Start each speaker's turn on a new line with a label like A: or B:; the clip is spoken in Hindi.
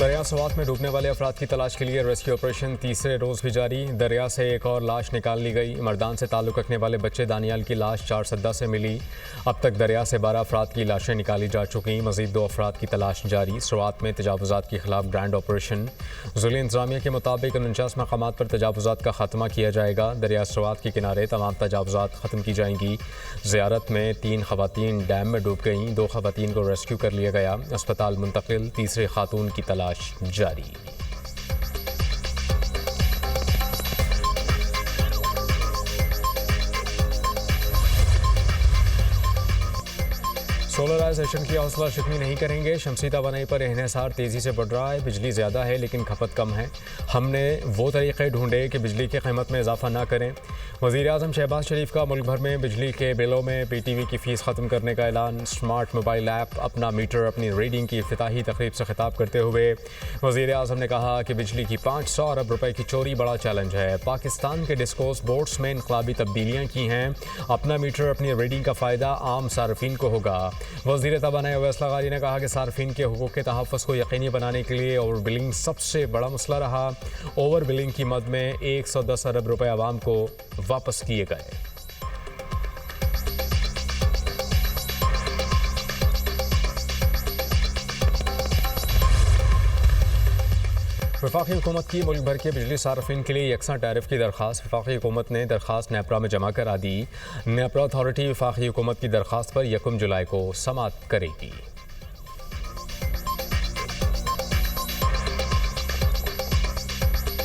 A: दरिया स्वात में डूबने वाले अफराद की तलाश के लिए रेस्क्यू ऑपरेशन तीसरे रोज भी जारी। दरिया से एक और लाश निकाल ली गई। मर्दान से ताल्लुक़ रखने वाले बच्चे दानियाल की लाश चारसद्दा से मिली। अब तक दरिया से 12 अफराद की लाशें निकाली जा चुकी। मजीद 2 अफराद की तलाश जारी। स्वात में तजावुज़ात के खिलाफ ग्रैंड ऑपरेशन। ज़िला इंतज़ामिया के मुताबिक 49 मकामात पर तजावुज़ात का खात्मा किया जाएगा। दरिया स्वात के किनारे तमाम तजावुज़ात ख़त्म की जाएंगी। ज़ियारत में 3 ख़वातीन डैम में डूब गईं। 2 ख़वातीन को रेस्क्यू कर लिया गया, अस्पताल मुंतकिल। तीसरे खातून की तलाश जारी। सोलराइजेशन की हौसला शिकनी नहीं करेंगे। शमसी तवानाई पर इन्हिसार तेज़ी से बढ़ रहा है। बिजली ज़्यादा है लेकिन खपत कम है। हमने वो तरीक़े ढूंढे कि बिजली की कीमत में इजाफा ना करें। वज़ीर आज़म शहबाज शरीफ का मुल्क भर में बिजली के बिलों में PTV की फ़ीस ख़त्म करने का ऐलान। स्मार्ट मोबाइल ऐप अपना मीटर अपनी रीडिंग की इफ्तिताही तकरीब से खिताब करते हुए वज़ीर आज़म ने कहा कि बिजली की 500 अरब रुपए की चोरी बड़ा चैलेंज है। पाकिस्तान के डिस्कोस बोर्ड्स में इनकलाबी तब्दीलियाँ की हैं। अपना मीटर अपनी रीडिंग का फ़ायदा आम सार्फिन को होगा। वज़ीर तवानाई अवैस लगारी ने कहा कि सार्फिन के हुकूक़ के तहफ़्फ़ुज़ को यकीनी बनाने के लिए ओवर बिलिंग सबसे बड़ा मसला रहा। ओवर बिलिंग की मद में 110 अरब रुपए आवाम को वापस किए गए। वफाकी हुकूमत की मुल्क भर के बिजली सार्फिन के लिए यकसा टैरिफ की दरख्वास्त। वफाकी हुकूमत ने दरख्वास्त नेपरा में जमा करा दी। नेपरा अथॉरिटी वफाकी हुकूमत की दरख्वास्त पर 1 जुलाई को समाअत करेगी।